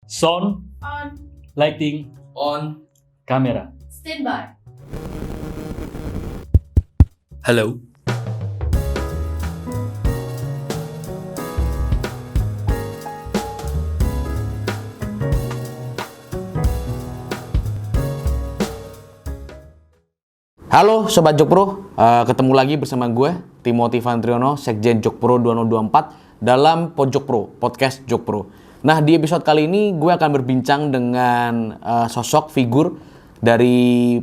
Sound, On. lighting, On. camera. Stand by. Hello. Halo Sobat Jokpro, ketemu lagi bersama gue, Timothy Vantriono, Sekjen Jokpro 2024 dalam Pojok Pro, Podcast Jokpro. Nah, di episode kali ini gue akan berbincang dengan sosok figur dari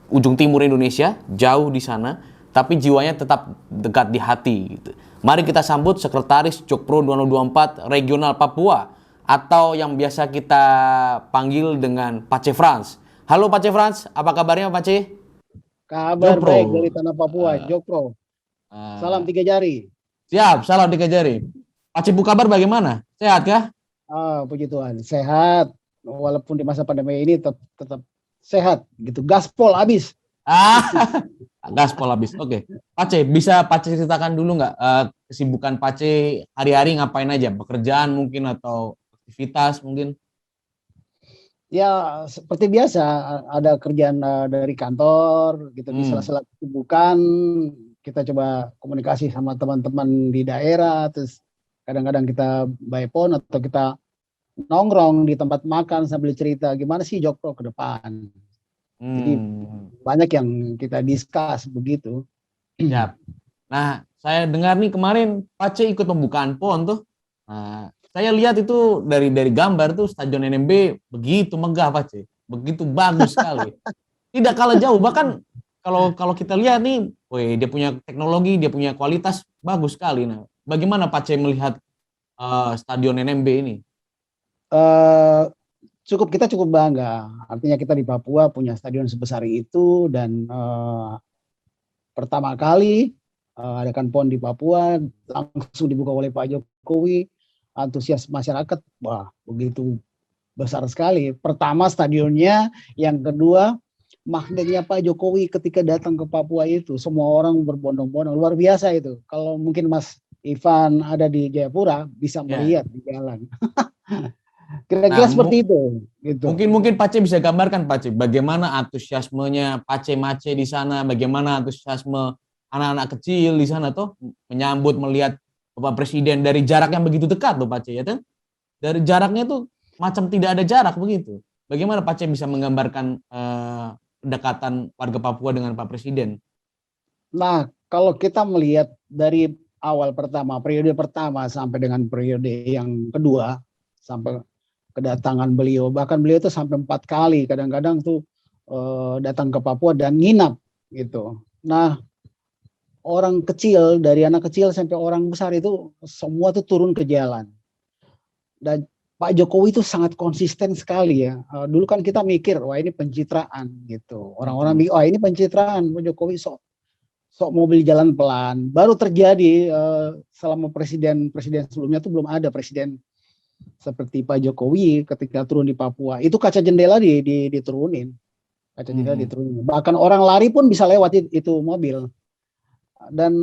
ujung timur Indonesia, jauh di sana, tapi jiwanya tetap dekat di hati. Gitu. Mari kita sambut Sekretaris Jokpro 2024 Regional Papua, atau yang biasa kita panggil dengan Pace Frans. Halo Pace Frans, apa kabarnya Pace? Kabar Jokpro. baik dari tanah Papua, Jokpro. Salam 3 jari. Siap, salam dikejari. Pace Bu kabar bagaimana? Sehat kah? Puji Tuhan, sehat. Walaupun di masa pandemi ini tetap sehat gitu. Gaspol habis. Gaspol habis. Oke. Pace, bisa Pace ceritakan dulu nggak kesibukan Pace hari-hari ngapain aja? Pekerjaan mungkin atau aktivitas mungkin? Ya, seperti biasa ada kerjaan dari kantor gitu. Di sela-sela kesibukan kita coba komunikasi sama teman-teman di daerah, terus kadang-kadang kita by phone atau kita nongkrong di tempat makan sambil cerita gimana sih Jokpro ke depan. Jadi banyak yang kita discuss begitu. Siap. Nah, saya dengar nih kemarin Pace ikut pembukaan PON tuh. Nah, saya lihat itu dari gambar tuh Stadion NMB begitu megah Pace, begitu bagus sekali. Tidak kalah jauh, bahkan kalau kita lihat nih, dia punya teknologi, dia punya kualitas bagus sekali. Nah, bagaimana Pace melihat Stadion NMB ini? Kita cukup bangga. Artinya kita di Papua punya stadion sebesar itu dan pertama kali adakan PON di Papua langsung dibuka oleh Pak Jokowi. Antusias masyarakat, wah begitu besar sekali. Pertama stadionnya, yang kedua magnetnya Pak Jokowi ketika datang ke Papua itu semua orang berbondong-bondong, luar biasa itu. Kalau mungkin Mas Ivan ada di Jayapura bisa melihat di jalan. Kira-kira seperti itu. Gitu. Mungkin Pace bisa gambarkan Pace bagaimana antusiasmenya Pace-Mace di sana, bagaimana antusiasme anak-anak kecil di sana tuh menyambut melihat Bapak Presiden dari jarak yang begitu dekat loh Pace, ya kan? Dari jaraknya tuh macam tidak ada jarak begitu. Bagaimana Pace bisa menggambarkan pendekatan warga Papua dengan Pak Presiden? Nah, kalau kita melihat dari awal pertama, periode pertama sampai dengan periode yang kedua, sampai kedatangan beliau, bahkan beliau tuh sampai 4 kali, kadang-kadang tuh datang ke Papua dan nginap gitu. Nah, orang kecil, dari anak kecil sampai orang besar itu semua tuh turun ke jalan. Dan Pak Jokowi itu sangat konsisten sekali ya. Dulu kan kita mikir, wah ini pencitraan gitu. Orang-orang mikir, wah ini pencitraan, Pak Jokowi sok mobil jalan pelan. Baru terjadi selama presiden sebelumnya tuh belum ada presiden seperti Pak Jokowi ketika turun di Papua. Itu kaca jendela diturunin. Kaca jendela diturunin. Bahkan orang lari pun bisa lewat itu mobil. Dan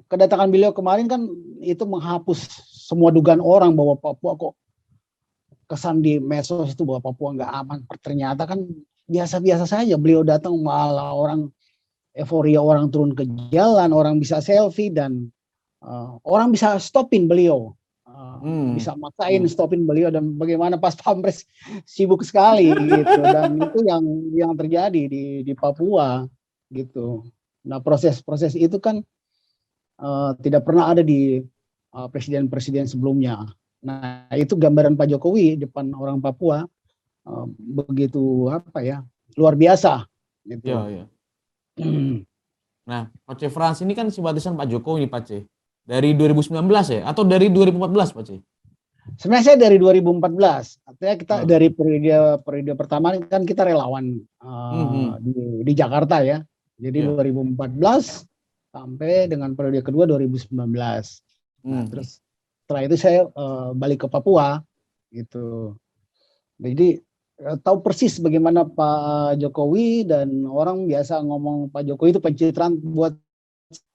kedatangan beliau kemarin kan itu menghapus semua dugaan orang bahwa Papua kok kesan di medsos itu bahwa Papua nggak aman. Ternyata kan biasa-biasa saja. Beliau datang malah orang euforia, orang turun ke jalan, orang bisa selfie dan orang bisa stopin beliau, bisa maksain stopin beliau, dan bagaimana pas Pampres sibuk sekali gitu. Dan itu yang terjadi di Papua gitu. Nah, proses itu kan tidak pernah ada di presiden-presiden sebelumnya. Nah, itu gambaran Pak Jokowi depan orang Papua begitu luar biasa gitu. Ya. Nah, Pace Frans ini kan simpatisan Pak Jokowi nih Pace. Dari 2019 ya atau dari 2014 Pace? Sebenarnya saya dari 2014. Artinya kita dari periode pertama kan kita relawan di Jakarta ya. Jadi 2014 sampai dengan periode kedua 2019. Nah, terus setelah itu saya balik ke Papua gitu. Jadi tahu persis bagaimana Pak Jokowi, dan orang biasa ngomong Pak Jokowi itu pencitraan. Buat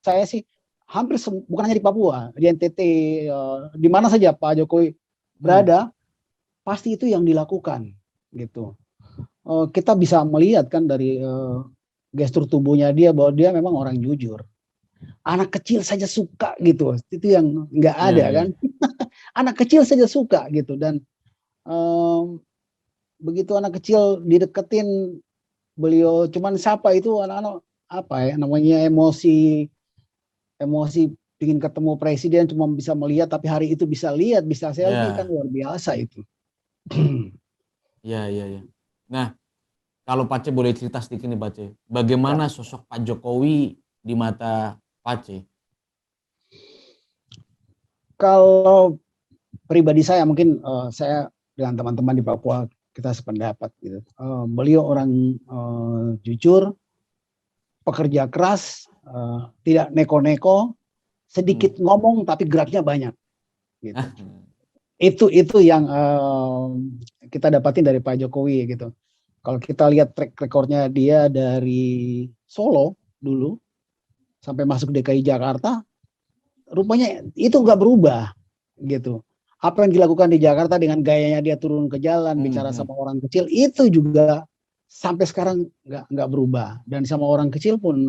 saya sih hampir bukan hanya di Papua, di NTT, di mana saja Pak Jokowi berada, pasti itu yang dilakukan gitu. Kita bisa melihat kan dari gestur tubuhnya dia bahwa dia memang orang jujur. Anak kecil saja suka gitu, itu yang nggak ada kan. Anak kecil saja suka gitu, dan begitu anak kecil dideketin, beliau cuman sapa itu anak-anak apa ya namanya, emosi ingin ketemu presiden, cuma bisa melihat, tapi hari itu bisa lihat, bisa selfie, kan luar biasa itu. Iya. Nah, kalau Pace boleh cerita sedikit nih Pace, bagaimana sosok Pak Jokowi di mata Pace? Kalau pribadi saya mungkin saya dengan teman-teman di Papua kita sependapat gitu. Beliau orang jujur, pekerja keras, tidak neko-neko, sedikit ngomong tapi geraknya banyak. Gitu. Itu yang kita dapatin dari Pak Jokowi gitu. Kalau kita lihat track recordnya dia dari Solo dulu sampai masuk DKI Jakarta, rupanya itu nggak berubah gitu. Apa yang dilakukan di Jakarta dengan gayanya dia turun ke jalan, bicara sama orang kecil, itu juga sampai sekarang nggak berubah. Dan sama orang kecil pun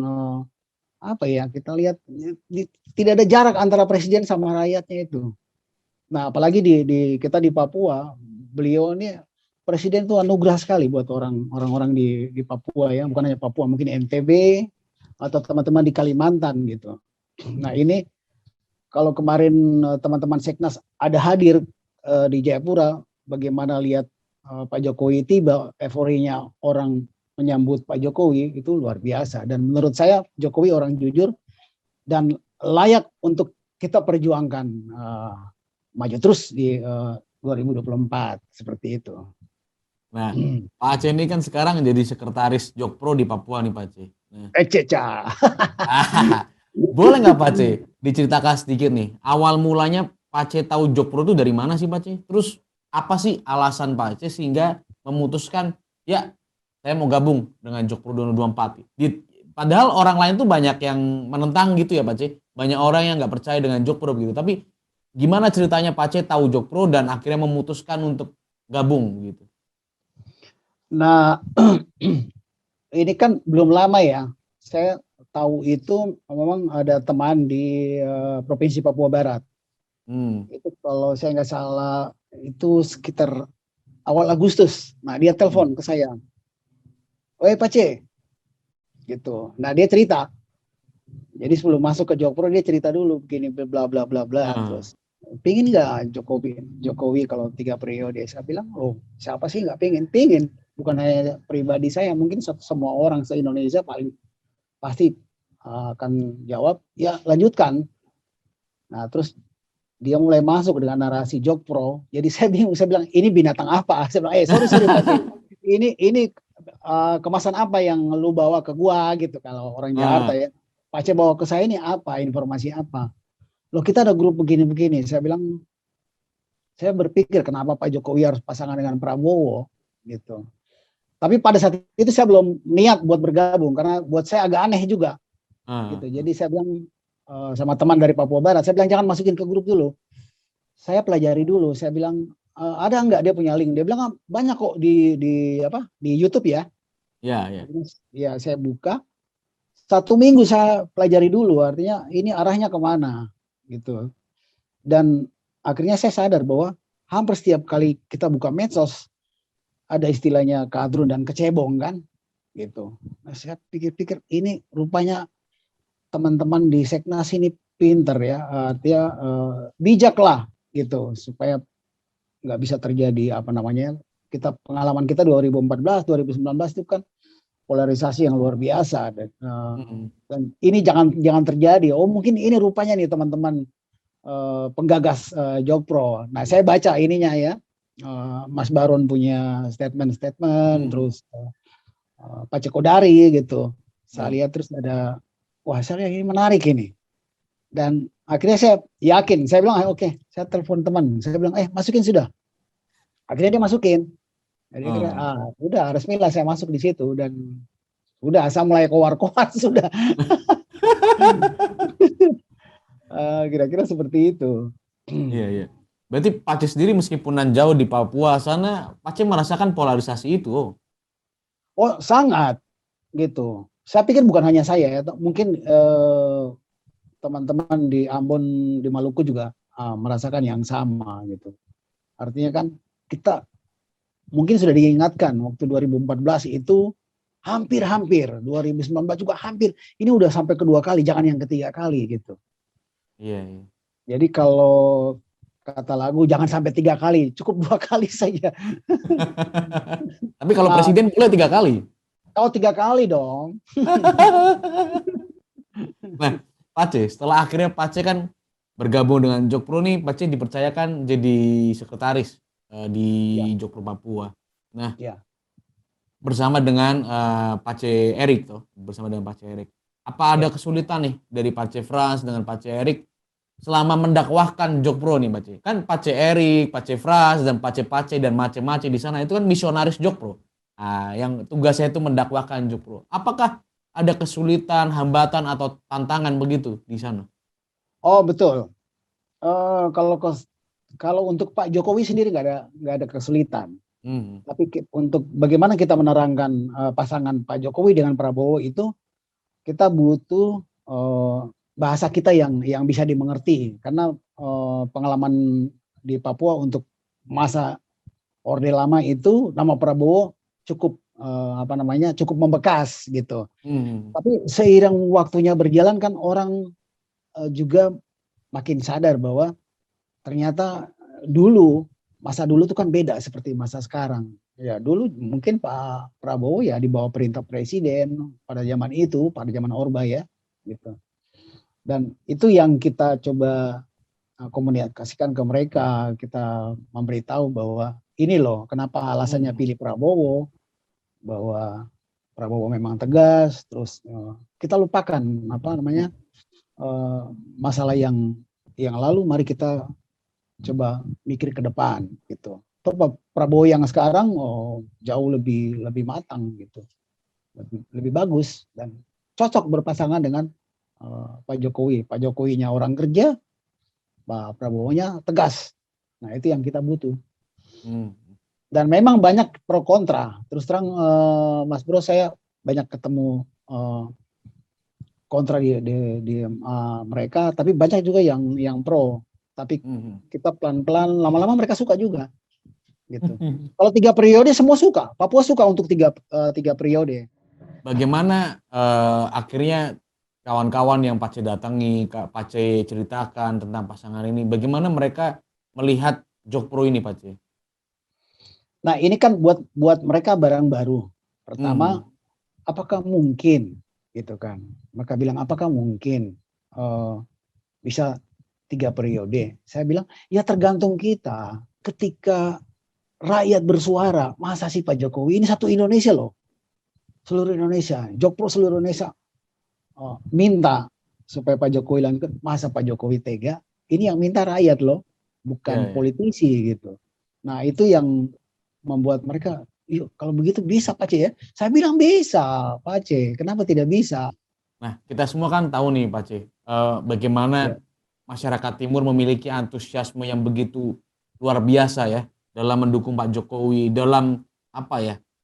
apa ya, kita lihat tidak ada jarak antara presiden sama rakyatnya itu. Nah, apalagi kita di Papua, beliau ini presiden tuh anugerah sekali buat orang-orang di Papua ya, bukan hanya Papua, mungkin NTB atau teman-teman di Kalimantan gitu. Nah, ini kalau kemarin teman-teman Seknas ada hadir di Jayapura, bagaimana lihat Pak Jokowi tiba, euforinya orang menyambut Pak Jokowi itu luar biasa. Dan menurut saya Jokowi orang jujur dan layak untuk kita perjuangkan maju terus di 2024 seperti itu. Nah, Pak Aceh ini kan sekarang jadi sekretaris Jokpro di Papua nih Pak Aceh. Nah. Ceca. Boleh nggak Pak Aceh diceritakan sedikit nih, awal mulanya Pak Aceh tahu Jokpro itu dari mana sih Pak Aceh? Terus apa sih alasan Pak Aceh sehingga memutuskan ya saya mau gabung dengan Jokpro 2024? Padahal orang lain tuh banyak yang menentang gitu ya Pak Aceh. Banyak orang yang nggak percaya dengan Jokpro gitu. Tapi gimana ceritanya Pak Aceh tahu Jokpro dan akhirnya memutuskan untuk gabung gitu? Nah, ini kan belum lama ya. Saya tahu itu memang ada teman di Provinsi Papua Barat. Itu kalau saya nggak salah itu sekitar awal Agustus. Nah, dia telepon ke saya. "Oi Pace," gitu. Nah, dia cerita. Jadi sebelum masuk ke Jokpro dia cerita dulu begini bla bla bla bla. Terus pingin nggak Jokowi kalau 3 periode? Saya bilang, "Oh, siapa sih nggak pingin? Pingin. Bukan hanya pribadi saya, mungkin semua orang se-Indonesia paling pasti akan jawab, ya lanjutkan." Nah, terus dia mulai masuk dengan narasi Jokpro. Jadi saya bingung, saya bilang, "Ini binatang apa?" Saya bilang, sorry Pace. Ini kemasan apa yang lu bawa ke gua gitu kalau orang Jakarta ya. Pace bawa ke saya ini apa, informasi apa? Loh, kita ada grup begini-begini. Saya bilang, saya berpikir kenapa Pak Jokowi harus pasangan dengan Prabowo gitu. Tapi pada saat itu saya belum niat buat bergabung karena buat saya agak aneh juga. Gitu. Jadi saya bilang sama teman dari Papua Barat, saya bilang jangan masukin ke grup dulu. Saya pelajari dulu. Saya bilang ada nggak dia punya link? Dia bilang banyak kok di YouTube ya. Ya. Ya, saya buka. 1 minggu saya pelajari dulu, artinya ini arahnya kemana gitu. Dan akhirnya saya sadar bahwa hampir setiap kali kita buka medsos ada istilahnya kadrun dan kecebong kan gitu. Nah, saya pikir-pikir ini rupanya teman-teman di Seknas ini pinter ya, artinya bijak lah gitu supaya nggak bisa terjadi apa namanya, pengalaman kita 2014 2019 itu kan polarisasi yang luar biasa dan ini jangan terjadi. Oh, mungkin ini rupanya nih teman-teman penggagas Jokpro. Nah, saya baca ininya ya, Mas Baron punya statement terus Pak Cekodari gitu. Saya lihat terus ada, wah saya ini menarik ini. Dan akhirnya saya yakin, saya bilang oke, saya telepon teman, saya bilang masukin sudah. Akhirnya dia masukin. Jadi udah resmilah saya masuk di situ dan udah saya mulai kowar-kowar sudah. Kira-kira seperti itu. Iya. Berarti Pace sendiri meskipun jauh di Papua sana, Pace merasakan polarisasi itu. Oh sangat gitu. Saya pikir bukan hanya saya ya, mungkin teman-teman di Ambon, di Maluku juga merasakan yang sama gitu. Artinya kan kita mungkin sudah diingatkan waktu 2014 itu hampir, 2019 juga hampir. Ini udah sampai kedua kali, jangan yang ketiga kali gitu. Iya. Jadi kalau kata lagu jangan sampai 3 kali, cukup 2 kali saja. Tapi kalau Nah, presiden boleh 3 kali. kalau 3 kali dong. Nah, Pace, setelah akhirnya Pace kan bergabung dengan Jokpro nih, Pace dipercayakan jadi sekretaris di Ya, Jokpro Papua. Nah, ya. bersama dengan Pace Erik tuh, bersama dengan Pace Erik. Apa ada Ya. kesulitan nih dari Pace Frans dengan Pace Erik selama mendakwahkan Jokpro nih, Pace? Kan Pace Erik, Pace Frans dan Pace dan Mace di sana itu kan misionaris Jokpro. Nah, yang tugasnya itu mendakwahkan Jokpro. Apakah ada kesulitan, hambatan atau tantangan begitu di sana? Oh betul. Kalau untuk Pak Jokowi sendiri nggak ada kesulitan. Hmm. Tapi untuk bagaimana kita menerangkan pasangan Pak Jokowi dengan Prabowo itu kita butuh bahasa kita yang bisa dimengerti karena pengalaman di Papua untuk masa Orde Lama itu nama Prabowo cukup cukup membekas gitu. Hmm. Tapi seiring waktunya berjalan kan orang juga makin sadar bahwa ternyata masa dulu itu kan beda seperti masa sekarang. Ya dulu mungkin Pak Prabowo ya di bawah perintah presiden pada zaman itu, pada zaman Orba ya, gitu. Dan itu yang kita coba komunikasikan ke mereka, kita memberitahu bahwa ini loh kenapa alasannya pilih Prabowo, bahwa Prabowo memang tegas, terus kita lupakan masalah yang lalu, mari kita coba mikir ke depan gitu. Prabowo yang sekarang jauh lebih matang gitu, lebih bagus dan cocok berpasangan dengan Pak Jokowi. Pak Jokowinya orang kerja, Pak Prabowo-nya tegas. Nah itu yang kita butuh. Dan memang banyak pro kontra. Terus terang Mas Bro, saya banyak ketemu kontra di mereka, tapi banyak juga yang pro. Tapi kita pelan-pelan, lama-lama mereka suka juga. Gitu. Kalau 3 periode semua suka. Papua suka untuk tiga periode. Bagaimana akhirnya kawan-kawan yang Pace datangi, Pace ceritakan tentang pasangan ini, bagaimana mereka melihat Jokpro ini, Pace? Nah ini kan buat mereka barang baru. Pertama, apakah mungkin, gitu kan? Mereka bilang apakah mungkin bisa 3 periode? Saya bilang ya tergantung kita. Ketika rakyat bersuara, masa sih Pak Jokowi ini satu Indonesia loh, seluruh Indonesia, Jokpro seluruh Indonesia minta supaya Pak Jokowi lanjut. Masa Pak Jokowi tega? Ini yang minta rakyat loh, bukan politisi gitu. Nah itu yang membuat mereka, yuk kalau begitu bisa Pace ya. Saya bilang bisa Pace, kenapa tidak bisa? Nah kita semua kan tahu nih Pace, bagaimana masyarakat Timur memiliki antusiasme yang begitu luar biasa ya dalam mendukung Pak Jokowi, dalam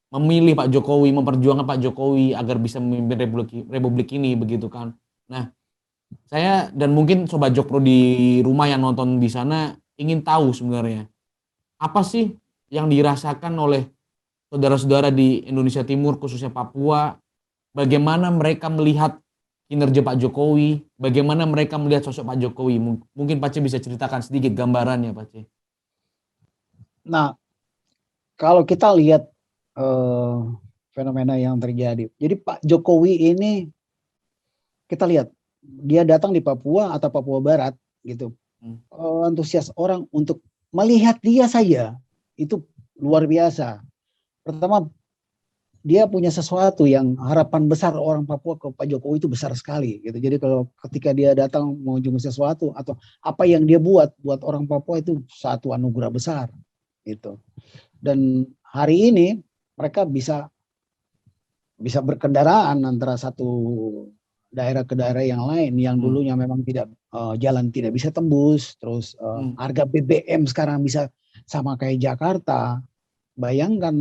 memilih Pak Jokowi, memperjuangkan Pak Jokowi agar bisa memimpin Republik ini begitu kan. Nah, saya dan mungkin Sobat Jokpro di rumah yang nonton di sana ingin tahu sebenarnya apa sih yang dirasakan oleh saudara-saudara di Indonesia Timur khususnya Papua, bagaimana mereka melihat kinerja Pak Jokowi, bagaimana mereka melihat sosok Pak Jokowi. Mungkin Pace bisa ceritakan sedikit gambarannya, Pace. Nah, kalau kita lihat fenomena yang terjadi. Jadi Pak Jokowi ini kita lihat dia datang di Papua atau Papua Barat gitu. Antusias orang untuk melihat dia saja itu luar biasa. Pertama, dia punya sesuatu yang harapan besar orang Papua ke Pak Jokowi itu besar sekali gitu. Jadi kalau ketika dia datang mengunjungi sesuatu atau apa yang dia buat orang Papua itu satu anugerah besar gitu. Dan hari ini mereka bisa berkendaraan antara satu daerah ke daerah yang lain yang dulunya memang tidak jalan tidak bisa tembus, terus harga BBM sekarang bisa sama kayak Jakarta. Bayangkan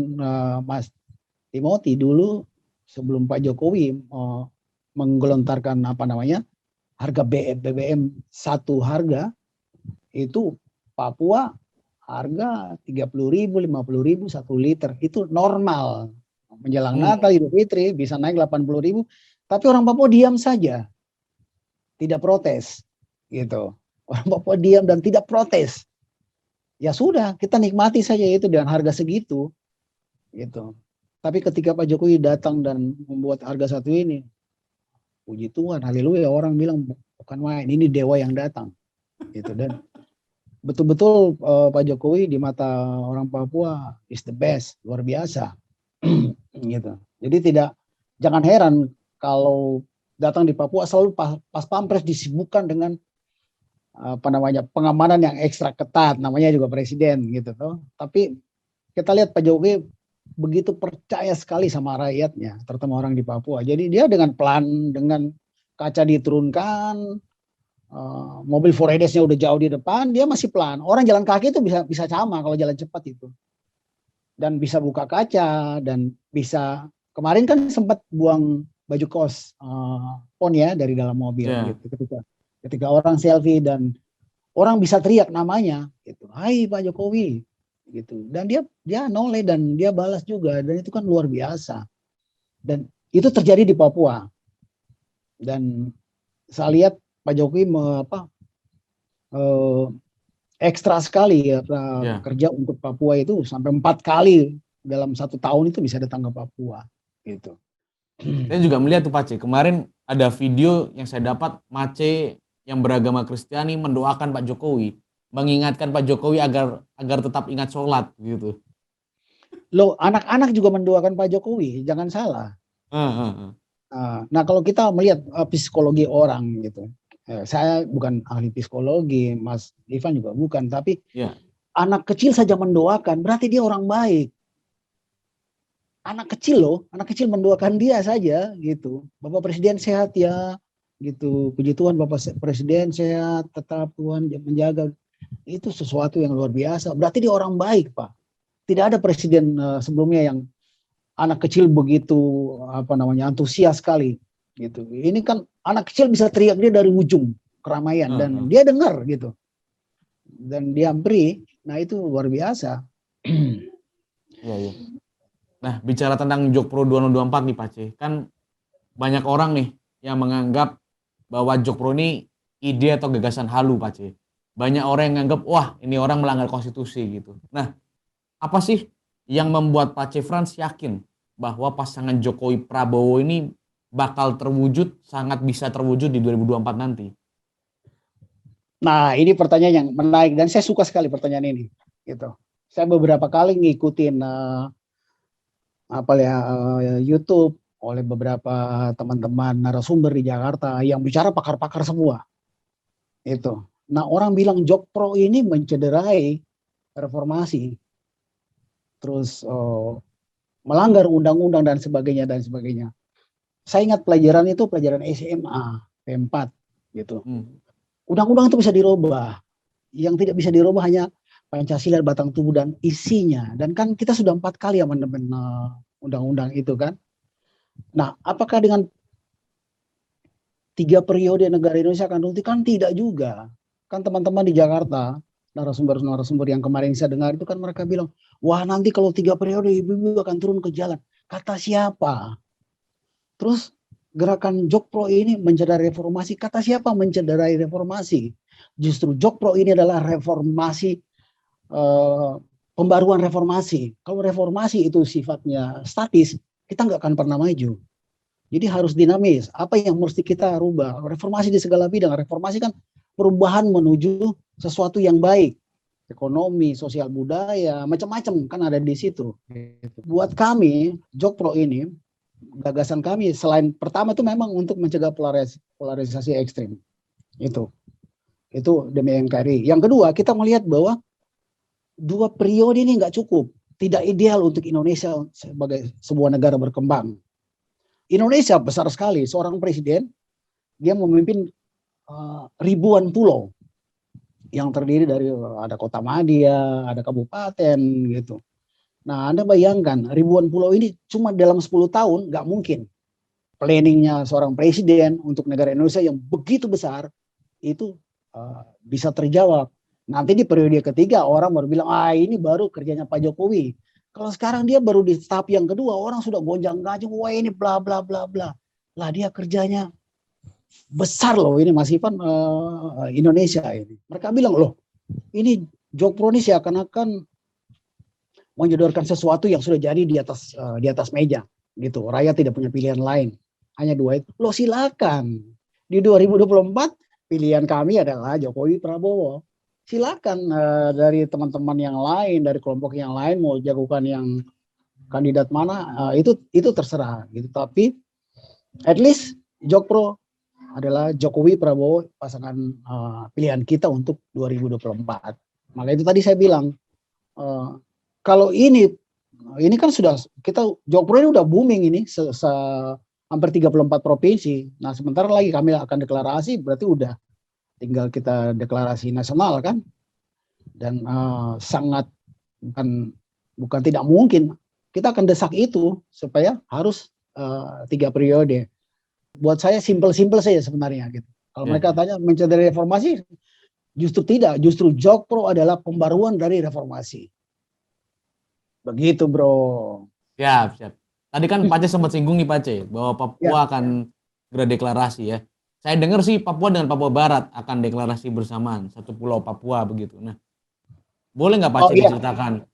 Mas Timothy dulu sebelum Pak Jokowi menggelontarkan harga BBM satu harga itu Papua harga 30.000, 50.000 1 liter itu normal. Menjelang Natal, Idul Fitri bisa naik 80.000, tapi orang Papua diam saja, tidak protes, gitu. Orang Papua diam dan tidak protes. Ya sudah, kita nikmati saja itu dengan harga segitu, gitu. Tapi ketika Pak Jokowi datang dan membuat harga satu ini, puji Tuhan, haleluya, orang bilang bukan main, ini dewa yang datang, gitu. Dan betul-betul Pak Jokowi di mata orang Papua is the best, luar biasa, gitu. Jadi jangan heran kalau datang di Papua selalu pas pampres disibukkan dengan pengamanan yang ekstra ketat, namanya juga presiden gitu toh. Tapi kita lihat Pak Jokowi begitu percaya sekali sama rakyatnya, terutama orang di Papua. Jadi dia dengan pelan, dengan kaca diturunkan, mobil 4Ds-nya udah jauh di depan, dia masih pelan. Orang jalan kaki itu bisa sama kalau jalan cepat itu. Dan bisa buka kaca dan bisa, kemarin kan sempat buang baju kos pon ya dari dalam mobil gitu. Ketika orang selfie dan orang bisa teriak namanya gitu. Hai Pak Jokowi gitu. Dan dia noleh dan dia balas juga, dan itu kan luar biasa. Dan itu terjadi di Papua. Dan saya lihat Pak Jokowi ekstra sekali kerja untuk Papua itu sampai 4 kali dalam 1 tahun itu bisa datang ke Papua gitu. Saya juga melihat tuh Pak C, kemarin ada video yang saya dapat Mace yang beragama Kristiani mendoakan Pak Jokowi, mengingatkan Pak Jokowi agar tetap ingat sholat gitu. Loh, anak-anak juga mendoakan Pak Jokowi, jangan salah. Nah kalau kita melihat psikologi orang gitu, saya bukan ahli psikologi, Mas Ivan juga bukan, tapi anak kecil saja mendoakan, berarti dia orang baik. Anak kecil mendoakan dia saja gitu. Bapak Presiden sehat ya, gitu. Puji Tuhan Bapak Presiden sehat, tetap Tuhan menjaga. Itu sesuatu yang luar biasa. Berarti dia orang baik, Pak. Tidak ada presiden sebelumnya yang anak kecil begitu antusias sekali gitu. Ini kan anak kecil bisa teriak dia dari ujung keramaian dan dia dengar gitu. Dan dia beri. Nah, itu luar biasa. Iya. Nah, bicara tentang Jokpro 2024 nih Pak C, kan banyak orang nih yang menganggap bahwa Jokpro ini ide atau gagasan halu Pak C. Banyak orang yang menganggap, wah ini orang melanggar konstitusi gitu. Nah, apa sih yang membuat Pak C Frans yakin bahwa pasangan Jokowi Prabowo ini bakal terwujud, sangat bisa terwujud di 2024 nanti? Nah, ini pertanyaan yang menarik dan saya suka sekali pertanyaan ini gitu. Saya beberapa kali ngikutin YouTube oleh beberapa teman-teman narasumber di Jakarta yang bicara pakar-pakar semua. Itu. Nah, orang bilang Jokpro ini mencederai reformasi. Terus melanggar undang-undang dan sebagainya. Saya ingat pelajaran SMA P4 gitu. Undang-undang itu bisa dirubah. Yang tidak bisa dirubah hanya Pancasila, batang tubuh dan isinya. Dan kan kita sudah 4 kali amandemen undang-undang itu kan. Nah, apakah dengan 3 periode negara Indonesia akan runtuh? Kan tidak juga. Kan teman-teman di Jakarta, narasumber yang kemarin saya dengar itu kan mereka bilang, wah nanti kalau 3 periode ibu-ibu akan turun ke jalan. Kata siapa? Terus gerakan Jokpro ini mencederai reformasi. Kata siapa mencederai reformasi? Justru Jokpro ini adalah reformasi, pembaruan reformasi. Kalau reformasi itu sifatnya statis, kita nggak akan pernah maju. Jadi harus dinamis. Apa yang mesti kita rubah? Reformasi di segala bidang. Reformasi kan perubahan menuju sesuatu yang baik. Ekonomi, sosial budaya, macam-macam kan ada di situ. Buat kami, Jokpro ini, gagasan kami selain pertama itu memang untuk mencegah polarisasi ekstrim. Itu demi NKRI. Yang kedua, kita melihat bahwa 2 periode ini nggak cukup, tidak ideal untuk Indonesia sebagai sebuah negara berkembang. Indonesia besar sekali, seorang presiden dia memimpin ribuan pulau yang terdiri dari ada kota madya, ada kabupaten gitu. Nah, Anda bayangkan ribuan pulau ini cuma dalam 10 tahun nggak mungkin. Planningnya seorang presiden untuk negara Indonesia yang begitu besar itu bisa terjawab. Nanti di periode ketiga orang baru bilang, ini baru kerjanya Pak Jokowi. Kalau sekarang dia baru di tahap yang kedua, orang sudah gonjang-ganjing, wah ini bla bla bla bla. Lah dia kerjanya besar loh ini Mas Ivan, Indonesia ini. Mereka bilang loh, ini Jokpro ini seakan-akan menyodorkan sesuatu yang sudah jadi di atas meja gitu. Rakyat tidak punya pilihan lain. Hanya dua itu. Loh silakan. Di 2024 pilihan kami adalah Jokowi Prabowo. Silakan dari teman-teman yang lain, dari kelompok yang lain mau jagokan yang kandidat mana, itu terserah gitu. Tapi at least Jokpro adalah Jokowi Prabowo pasangan pilihan kita untuk 2024. Maka itu tadi saya bilang kalau ini kan sudah kita Jokpro ini udah booming ini hampir 34 provinsi. Nah, sementara lagi kami akan deklarasi berarti udah tinggal kita deklarasi nasional kan. Dan sangat bukan tidak mungkin kita akan desak itu supaya harus 3 periode. Buat saya simpel-simpel saja sebenarnya gitu. Kalau mereka tanya mencari dari reformasi, justru tidak. Justru Jokpro adalah pembaruan dari reformasi. Begitu bro. Siap. Tadi kan Pace sempat singgung nih Pace, bahwa Papua akan segera deklarasi ya. Saya dengar sih Papua dengan Papua Barat akan deklarasi bersamaan, satu pulau Papua begitu. Nah, boleh nggak Pace diceritakan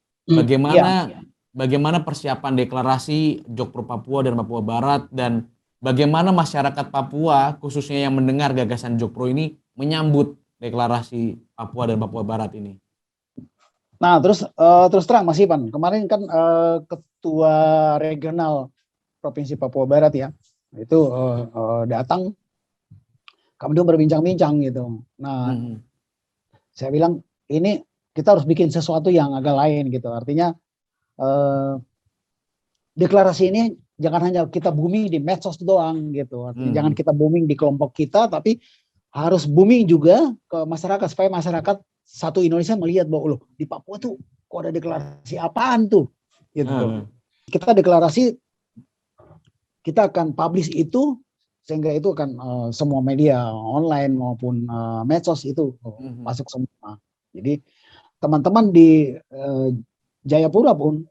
bagaimana persiapan deklarasi Jokpro Papua dan Papua Barat, dan bagaimana masyarakat Papua khususnya yang mendengar gagasan Jokpro ini menyambut deklarasi Papua dan Papua Barat ini? Nah, terus terang Mas Ivan, kemarin kan Ketua Regional Provinsi Papua Barat ya, itu datang, kami itu berbincang-bincang gitu. Nah, saya bilang ini kita harus bikin sesuatu yang agak lain gitu. Artinya deklarasi ini jangan hanya kita booming di medsos doang gitu. Artinya jangan kita booming di kelompok kita, tapi harus booming juga ke masyarakat supaya masyarakat satu Indonesia melihat bahwa loh di Papua tuh kok ada deklarasi apaan tuh gitu. Kita deklarasi, kita akan publish itu sehingga itu akan semua media online maupun medsos itu masuk semua. Jadi teman-teman di Jayapura pun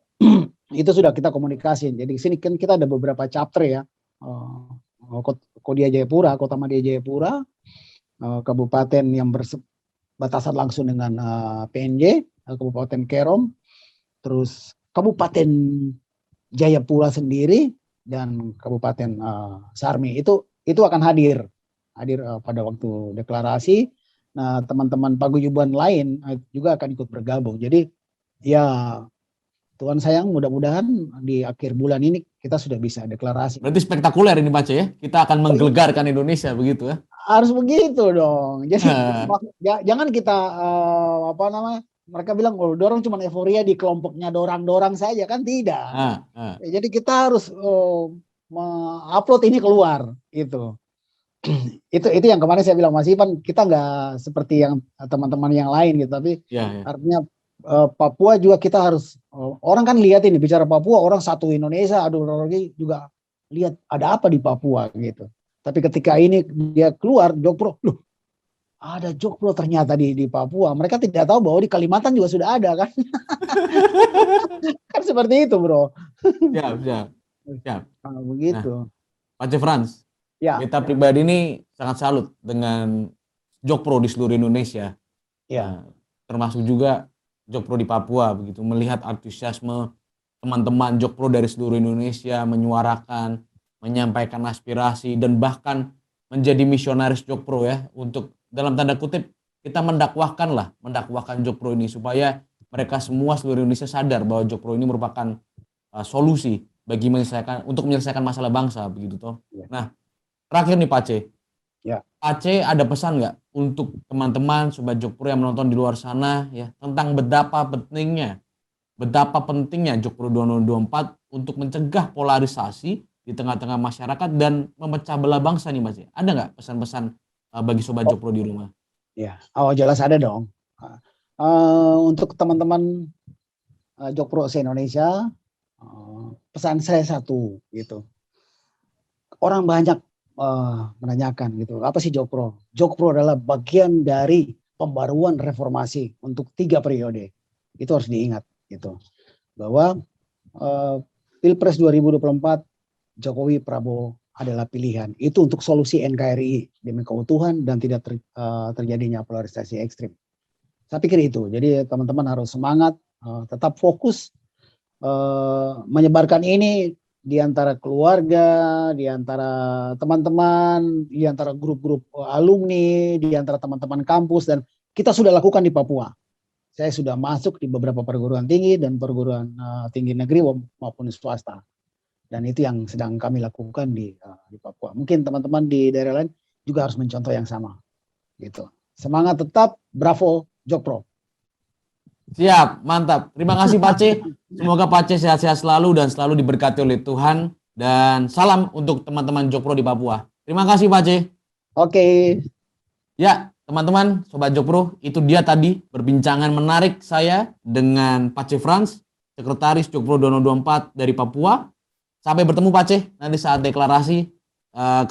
itu sudah kita komunikasi. Jadi sini kan kita ada beberapa chapter ya, Kodia Jayapura, Kota Madya Jayapura, kabupaten yang batasan langsung dengan PNJ, Kabupaten Kerom, terus Kabupaten Jayapura sendiri dan Kabupaten Sarmi itu akan hadir pada waktu deklarasi. Nah, teman-teman paguyuban lain juga akan ikut bergabung. Jadi ya Tuhan sayang, mudah-mudahan di akhir bulan ini kita sudah bisa deklarasi. Berarti spektakuler ini Pace ya, kita akan menggelegarkan Indonesia begitu ya? Harus begitu dong. Jadi jangan kita mereka bilang dorang cuma euforia di kelompoknya dorang-dorang saja, kan tidak. Jadi kita harus upload ini keluar gitu. itu yang kemarin saya bilang Mas Ivan, kita nggak seperti yang teman-teman yang lain gitu, tapi artinya Papua juga kita harus, orang kan lihat ini bicara Papua, orang satu Indonesia, orang juga lihat ada apa di Papua gitu. Tapi ketika ini dia keluar Jokpro, loh ada Jokpro ternyata di Papua. Mereka tidak tahu bahwa di Kalimantan juga sudah ada kan. Kan seperti itu bro. Siap. Nah, begitu. Pace Frans, kita pribadi ini sangat salut dengan Jokpro di seluruh Indonesia. Termasuk juga Jokpro di Papua begitu. Melihat antusiasme teman-teman Jokpro dari seluruh Indonesia menyuarakan, menyampaikan aspirasi, dan bahkan menjadi misionaris Jokpro ya, untuk dalam tanda kutip kita mendakwahkan Jokpro ini supaya mereka semua seluruh Indonesia sadar bahwa Jokpro ini merupakan solusi bagi untuk menyelesaikan masalah bangsa begitu toh. Nah, terakhir nih Pace. Pace ada pesan nggak untuk teman-teman sobat Jokpro yang menonton di luar sana ya, tentang betapa pentingnya Jokpro 2024 untuk mencegah polarisasi di tengah-tengah masyarakat dan memecah belah bangsa nih Mas? Ada nggak pesan-pesan bagi Sobat Jokpro di rumah? Ya, jelas ada dong. Untuk teman-teman Jokpro se-Indonesia, pesan saya satu gitu. Orang banyak menanyakan gitu, apa sih Jokpro? Jokpro adalah bagian dari pembaruan reformasi untuk 3 periode. Itu harus diingat gitu. Bahwa Pilpres 2024 Jokowi Prabowo adalah pilihan. Itu untuk solusi NKRI demi keutuhan dan tidak terjadinya polarisasi ekstrim. Saya pikir itu. Jadi teman-teman harus semangat, tetap fokus menyebarkan ini di antara keluarga, di antara teman-teman, di antara grup-grup alumni, di antara teman-teman kampus, dan kita sudah lakukan di Papua. Saya sudah masuk di beberapa perguruan tinggi dan perguruan tinggi negeri maupun swasta. Dan itu yang sedang kami lakukan di Papua. Mungkin teman-teman di daerah lain juga harus mencontoh yang sama. Gitu. Semangat tetap, bravo Jokpro. Siap, mantap. Terima kasih Pak C. Semoga Pak C sehat-sehat selalu dan selalu diberkati oleh Tuhan. Dan salam untuk teman-teman Jokpro di Papua. Terima kasih Pak C. Oke. Ya, teman-teman, Sobat Jokpro, itu dia tadi perbincangan menarik saya dengan Pak C. Frans, Sekretaris Jokpro 2024 dari Papua. Sampai bertemu Pak C, nanti saat deklarasi.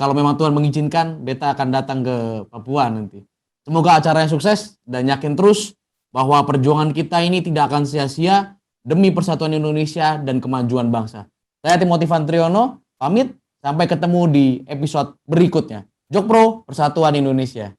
Kalau memang Tuhan mengizinkan, beta akan datang ke Papua nanti. Semoga acaranya sukses dan yakin terus bahwa perjuangan kita ini tidak akan sia-sia demi persatuan Indonesia dan kemajuan bangsa. Saya Timothy Vantriono, pamit. Sampai ketemu di episode berikutnya. Jokpro, Persatuan Indonesia.